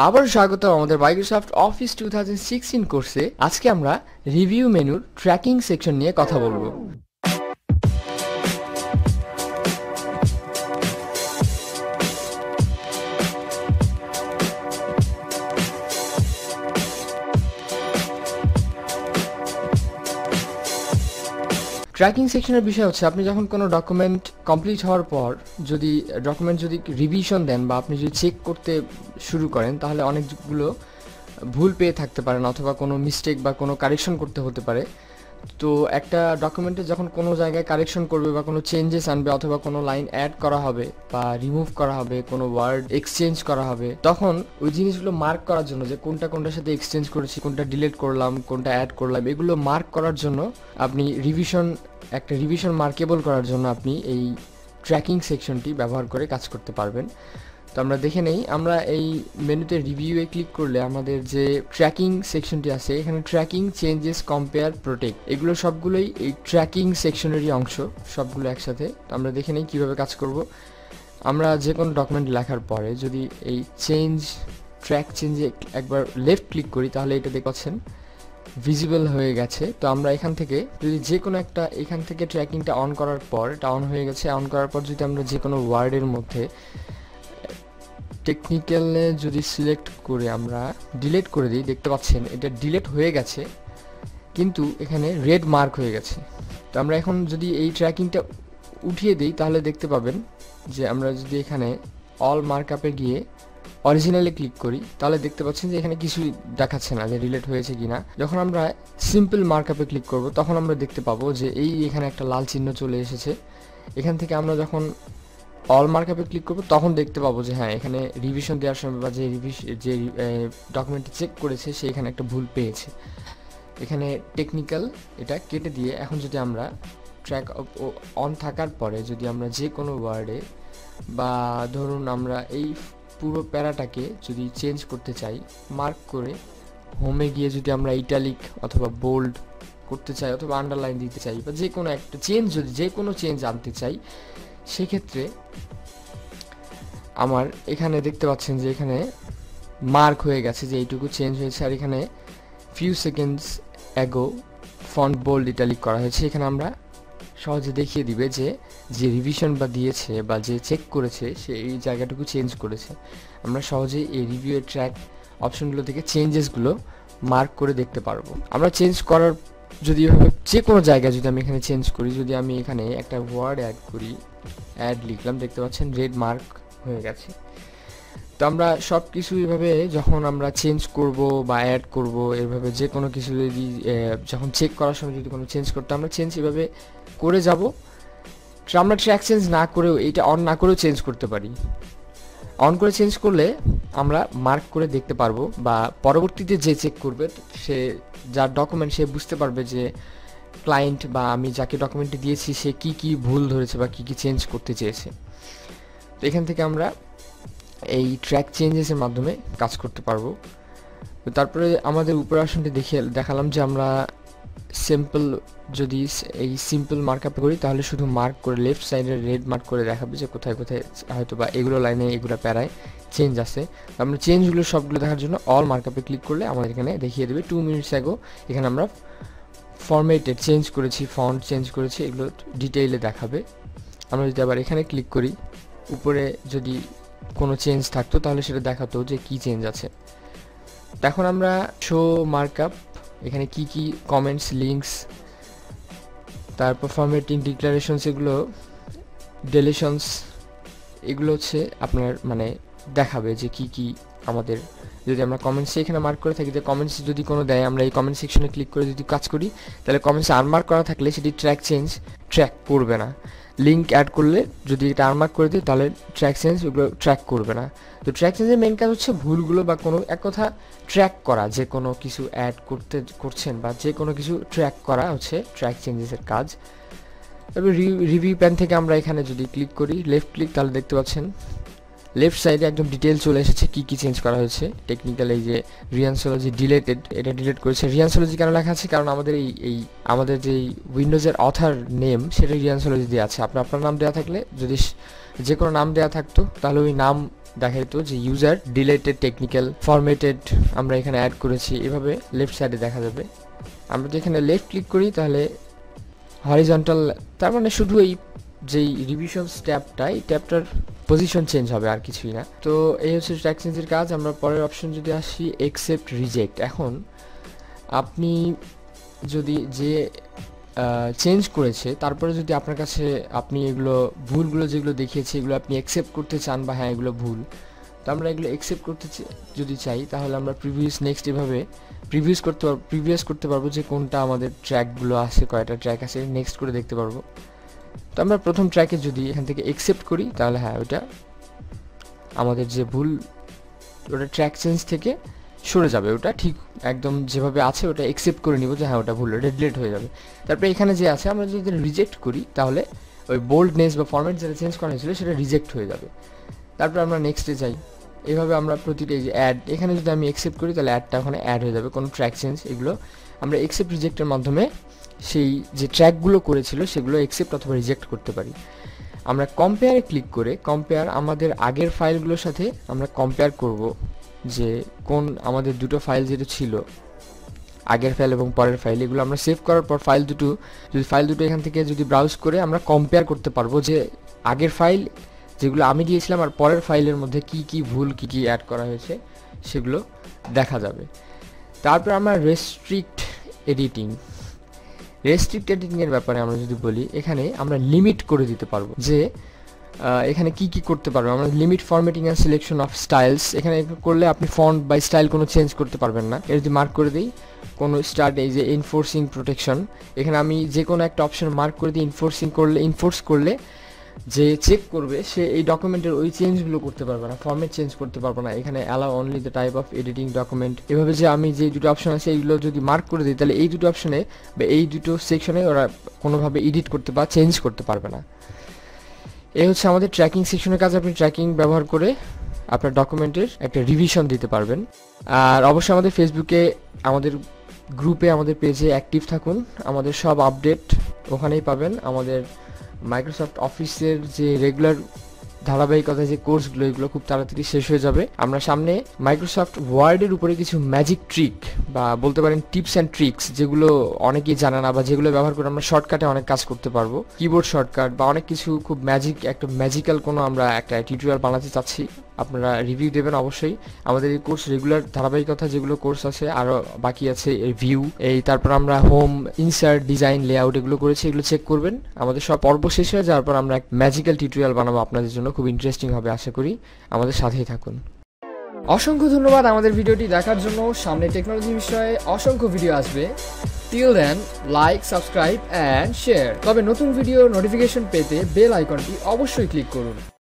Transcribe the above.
আবার স্বাগত আমাদের মাইক্রোসফট অফিস 2016 কোর্সে। আজকে আমরা রিভিউ মেনুর ট্র্যাকিং সেকশন নিয়ে কথা বলবো। ট্র্যাকিং সেকশনের বিষয় হচ্ছে আপনি যখন কোনো ডকুমেন্ট কমপ্লিট হওয়ার পর যদি রিভিশন দেন বা আপনি যদি চেক করতে শুরু করেন, তাহলে অনেকগুলো ভুল পেয়ে থাকতে পারেন অথবা কোনো মিস্টেক বা কোনো কারেকশন করতে হতে পারে। তো একটা ডকুমেন্টে যখন কোনো জায়গায় কারেকশন করবে বা কোনো চেঞ্জেস আনবে অথবা কোনো লাইন অ্যাড করা হবে বা রিমুভ করা হবে, কোনো ওয়ার্ড এক্সচেঞ্জ করা হবে, তখন ওই জিনিসগুলো মার্ক করার জন্য যে কোনটার সাথে এক্সচেঞ্জ করেছি, কোনটা ডিলিট করলাম, কোনটা অ্যাড করলাম, এগুলো মার্ক করার জন্য আপনি রিভিশন মার্কেবল করার জন্য আপনি এই ট্র্যাকিং সেকশনটি ব্যবহার করে কাজ করতে পারবেন। তো আমরা দেখে নেই, আমরা এই মেনুতে রিভিউয়ে ক্লিক করলে আমাদের যে ট্র্যাকিং সেকশনটি আছে, এখানে ট্র্যাকিং, চেঞ্জেস, কম্পেয়ার, প্রোটেক্ট, এগুলো সবগুলোই এই ট্র্যাকিং সেকশনেরই অংশ, সবগুলো একসাথে। তো আমরা দেখে নেই কীভাবে কাজ করব। আমরা যে কোনো ডকুমেন্ট লেখার পরে যদি এই ট্র্যাক চেঞ্জে একবার লেফট ক্লিক করি, তাহলে এটা দেখতে পাচ্ছেন ভিজিবল হয়ে গেছে। তো আমরা এখান থেকে যদি যে কোনো একটা এখান থেকে ট্র্যাকিংটা অন করার পর, এটা অন হয়ে গেছে, অন করার পর যদি আমরা যে কোনো ওয়ার্ডের মধ্যে টেকনিক্যালে যদি সিলেক্ট করে আমরা ডিলিট করে দিই, দেখতে পাচ্ছেন এটা ডিলিট হয়ে গেছে, কিন্তু এখানে রেড মার্ক হয়ে গেছে। তো আমরা এখন যদি এই ট্র্যাকিংটা উঠিয়ে দিই, তাহলে দেখতে পাবেন যে আমরা যদি এখানে অল মার্কআপে গিয়ে অরিজিনালে ক্লিক করি, তাহলে দেখতে পাচ্ছেন যে এখানে কিছুই দেখাচ্ছে না যে ডিলিট হয়েছে কিনা। যখন আমরা সিম্পল মার্কআপে ক্লিক করব, তখন আমরা দেখতে পাবো যে এখানে একটা লাল চিহ্ন চলে এসেছে। এখান থেকে আমরা যখন অল মার্কআপে ক্লিক করব, তখন দেখতে পাবো যে হ্যাঁ, এখানে রিভিশন দেওয়ার সময় বা যে ডকুমেন্টটি চেক করেছে সে এখানে একটা ভুল পেয়েছে। এখানে টেকনিক্যাল এটা কেটে দিয়ে এখন যদি আমরা ট্র্যাক অন থাকার পরে যদি আমরা যে কোনো ওয়ার্ডে বা ধরুন আমরা এই পুরো প্যারাটাকে যদি চেঞ্জ করতে চাই, মার্ক করে হোমে গিয়ে যদি আমরা ইটালিক অথবা বোল্ড করতে চাই অথবা আন্ডারলাইন দিতে চাই বা যে কোনো একটা চেঞ্জ আনতে চাই, সেক্ষেত্রে আমার এখানে দেখতে পাচ্ছেন যে এখানে মার্ক হয়ে গেছে যে এইটুকু চেঞ্জ হয়েছে, আর এখানে few seconds ago font bold italic করা হয়েছে। এখানে আমরা সহজে দেখিয়ে দিবে যে রিভিশন বা দিয়েছে বা যে চেক করেছে সে এই জায়গাটুকু চেঞ্জ করেছে। আমরা সহজেই এই রিভিউয়ের ট্র্যাক অপশনগুলো থেকে চেঞ্জেসগুলো মার্ক করে দেখতে পারবো। আমরা চেঞ্জ করার যদি এভাবে যে কোনো জায়গায় যদি আমি এখানে চেঞ্জ করি, যদি আমি এখানে একটা ওয়ার্ড অ্যাড করি, অ্যাড লিখলাম, দেখতে পাচ্ছেন রেড মার্ক হয়ে গেছে। তো আমরা সব কিছু এভাবে যখন আমরা চেঞ্জ করব বা অ্যাড করব, এভাবে যে কোনো কিছু যদি যখন চেক করার সময় যদি কোনো চেঞ্জ করতে, আমরা চেঞ্জ এভাবে করে যাব। আমরা ট্র্যাক চেঞ্জ না করেও, এটা অন না করেও চেঞ্জ করতে পারি। অন করে চেঞ্জ করলে আমরা মার্ক করে দেখতে পারবো, বা পরবর্তীতে যে চেক করবে সে যার ডকুমেন্ট, সে বুঝতে পারবে যে ক্লায়েন্ট বা আমি যাকে ডকুমেন্টটি দিয়েছি সে কি ভুল ধরেছে বা কি চেঞ্জ করতে চেয়েছে। তো এখান থেকে আমরা এই ট্র্যাক চেঞ্জেসের মাধ্যমে কাজ করতে পারবো। তো তারপরে আমাদের উপর অপশনটি দেখালাম যে আমরা যদি এই সিম্পল মার্কআপ করি, তাহলে শুধু মার্ক করে লেফট সাইডে রেড মার্ক করে দেখাবে যে কোথায় কোথায় হয়তো বা এগুলো লাইনে এগুলো প্যারায় চেঞ্জ আছে। আমরা চেঞ্জগুলো সবগুলো দেখার জন্য অল মার্কআপে ক্লিক করলে আমাদের এখানে দেখিয়ে দেবে 2 মিনিটস অ্যাগো এখানে আমরা ফরম্যাটেড চেঞ্জ করেছি, ফন্ট চেঞ্জ করেছি, এগুলো ডিটেইলে দেখাবে। আমরা যদি আবার এখানে ক্লিক করি, উপরে যদি কোনো চেঞ্জ থাকতো তাহলে সেটা দেখাতো যে কি চেঞ্জ আছে। এখন আমরা শো মার্কআপ, এখানে কি কমেন্টস, লিঙ্কস, তারপর ফরম্যাটিং, ডিক্লারেশনস, এগুলো ডিলিশনস, এগুলো হচ্ছে আপনার দেখাবে যে কি আমাদের যদি আমরা কমেন্টসে এখানে মার্ক করে থাকি, যে কমেন্টস যদি কোনো দেয়, আমরা এই কমেন্ট সেকশনে ক্লিক করে যদি কাজ করি, তাহলে কমেন্টস আনমার্ক করা থাকলে সেটি ট্র্যাক করবে না। লিঙ্ক অ্যাড করলে যদি এটা আনমার্ক করে দিই, তাহলে ট্র্যাক চেঞ্জ ওগুলো ট্র্যাক করবে না। তো ট্র্যাক চেঞ্জের মেন কাজ হচ্ছে ভুলগুলো বা কোনো এক কথা ট্র্যাক করা, যে কোনো কিছু অ্যাড করছেন বা যে কোনো কিছু ট্র্যাক করা হচ্ছে ট্র্যাক চেঞ্জেসের কাজ। তবে রিভিউ প্যান থেকে আমরা এখানে যদি ক্লিক করি, লেফট ক্লিক, তাহলে দেখতে পাচ্ছেন লেফট সাইডে একদম ডিটেল চলে এসেছে কি চেঞ্জ করা হয়েছে। টেকনিক্যাল এই যে রিয়ানসোলজি ডিলেটেড, এটা ডিলিট করেছে। রিয়ানসোলজি কেন লেখা আছে? কারণ আমাদের আমাদের যে উইন্ডোজের অথার নেম সেটা রিয়ানসোলজি দেওয়া আছে। আপনার নাম দেওয়া থাকলে, যদি যে কোনো নাম দেওয়া থাকতো, তাহলে ওই নাম দেখাইতো যে ইউজার ডিলেটেড টেকনিক্যাল ফরম্যাটেড আমরা এখানে অ্যাড করেছি, এভাবে লেফট সাইডে দেখা যাবে। আমরা যদি এখানে লেফট ক্লিক করি তাহলে হরিজন্টাল, তার মানে শুধু এই যেই রিভিশনস ট্যাবটা, এই ট্যাবটার পজিশন চেঞ্জ হবে, আর কিছুই না। তো এই হচ্ছে ট্র্যাক চেঞ্জের কাজ। আমরা পরের অপশন যদি আসি, একসেপ্ট রিজেক্ট। এখন আপনি যদি যে চেঞ্জ করেছে তারপরে যদি আপনার কাছে আপনি এগুলো ভুলগুলো যেগুলো দেখিয়েছে এগুলো আপনি অ্যাকসেপ্ট করতে চান বা হ্যাঁ এগুলো ভুল, তো আমরা এগুলো অ্যাকসেপ্ট করতে যদি চাই তাহলে আমরা প্রিভিয়াস নেক্সট এভাবে প্রিভিয়াস করতে পারবো যে কোনটা আমাদের ট্র্যাকগুলো আছে, কয়টা ট্র্যাক আছে নেক্সট করে দেখতে পারবো। তো আমরা প্রথম ট্র্যাকে যদি এখান থেকে অ্যাকসেপ্ট করি তাহলে হ্যাঁ ওটা আমাদের যে ভুল ওটা ট্র্যাক চেঞ্জ থেকে সরে যাবে, ওটা ঠিক একদম যেভাবে আছে ওটা অ্যাকসেপ্ট করে নিব যে হ্যাঁ ওটা ভুল, ওটা ডিলিট হয়ে যাবে। তারপরে এখানে যে আছে আমরা যদি রিজেক্ট করি তাহলে ওই বোল্ডনেস বা ফরম্যাট যেটা চেঞ্জ করা হয়েছিল সেটা রিজেক্ট হয়ে যাবে। তারপর আমরা নেক্সটে যাই, এইভাবে আমরা প্রতিটা যে অ্যাড, এখানে যদি আমি অ্যাকসেপ্ট করি তাহলে অ্যাডটা ওখানে অ্যাড হয়ে যাবে, কোনো ট্র্যাক চেঞ্জ এগুলো আমরা অ্যাকসেপ্ট রিজেক্টের মাধ্যমে সেই যে ট্র্যাকগুলো করেছিল সেগুলো অ্যাকসেপ্ট অথবা রিজেক্ট করতে পারি। আমরা কম্পেয়ারে ক্লিক করে কম্পেয়ার আমাদের আগের ফাইলগুলোর সাথে আমরা কম্পেয়ার করব যে কোন আমাদের দুটো ফাইল যেটা ছিল আগের ফাইল এবং পরের ফাইল, এগুলো আমরা সেভ করার পর ফাইল দুটো এখান থেকে যদি ব্রাউজ করে আমরা কম্পেয়ার করতে পারবো যে আগের ফাইল যেগুলো আমি দিয়েছিলাম আর পরের ফাইলের মধ্যে কি কি ভুল কি কি অ্যাড করা হয়েছে সেগুলো দেখা যাবে। তারপর আমরা রেস্ট্রিক্ট এডিটিংয়ের ব্যাপারে আমরা যদি বলি, এখানে আমরা লিমিট করে দিতে পারবো যে এখানে কি কি করতে পারবো আমরা। Limit formatting and selection of styles, এখানে করলে আপনি ফন্ট বা স্টাইল কোনো চেঞ্জ করতে পারবেন না। এর যদি মার্ক করে দিই কোনো স্টার্ট, এই যে এনফোর্সিং প্রোটেকশন, এখানে আমি যে কোনো একটা অপশন মার্ক করে দিই ইনফোর্স করলে যে চেক করবে সে এই ডকুমেন্টের ওই চেঞ্জগুলো করতে পারবে না, ফরম্যাট চেঞ্জ করতে পারবে না। এখানে allow only the type of editing document, এভাবে যে আমি যে দুটো অপশন আছে এইগুলো যদি মার্ক করে দিই তাহলে এই দুটো অপশনে বা এই দুটো সেকশনে ওরা কোনোভাবে এডিট করতে বা চেঞ্জ করতে পারবে না। এই হচ্ছে আমাদের ট্র্যাকিং সেকশনের কাজ। আপনি ট্র্যাকিং ব্যবহার করে আপনার ডকুমেন্টের একটা রিভিশন দিতে পারবেন। আর অবশ্যই আমাদের ফেসবুকে আমাদের গ্রুপে আমাদের পেজে অ্যাক্টিভ থাকুন, আমাদের সব আপডেট ওখানেই পাবেন। আমাদের মাইক্রোসফট অফিসের যে রেগুলার ধারাবাহিকতা যে কোর্সগুলো এগুলো খুব তাড়াতাড়ি শেষ হয়ে যাবে। আমরা সামনে মাইক্রোসফট ওয়ার্ডের উপরে কিছু ম্যাজিক ট্রিক বা বলতে পারেন টিপস অ্যান্ড ট্রিক্স যেগুলো অনেকেই জানে না বা যেগুলো ব্যবহার করে আমরা শর্টকাটে অনেক কাজ করতে পারবো, কিবোর্ড শর্টকাট বা অনেক কিছু খুব ম্যাজিক্যাল কোনো আমরা একটা টিউটোরিয়াল বানাতে চাচ্ছি। আপনারা রিভিউ দেবেন অবশ্যই। আমাদের এই কোর্স রেগুলার ধারাবাহিকতা যেগুলো কোর্স আছে আরও বাকি আছে, ভিউ তারপর আমরা হোম, ইনসার্ট, ডিজাইন, লেআউট এগুলো করেছি, এগুলো চেক করবেন। আমাদের সব পর্ব শেষ হয়ে যাওয়ার পর আমরা এক ম্যাজিক্যাল টিউটোরিয়াল বানাবো আপনাদের জন্য, খুব ইন্টারেস্টিং হবে আশা করি। আমাদের সাথেই থাকুন। অসংখ্য ধন্যবাদ আমাদের ভিডিওটি দেখার জন্য। সামনে টেকনোলজি বিষয়ে অসংখ্য ভিডিও আসবে। Till then like, subscribe and share. তবে নতুন ভিডিও নোটিফিকেশন পেতে বেল আইকনটি অবশ্যই ক্লিক করুন।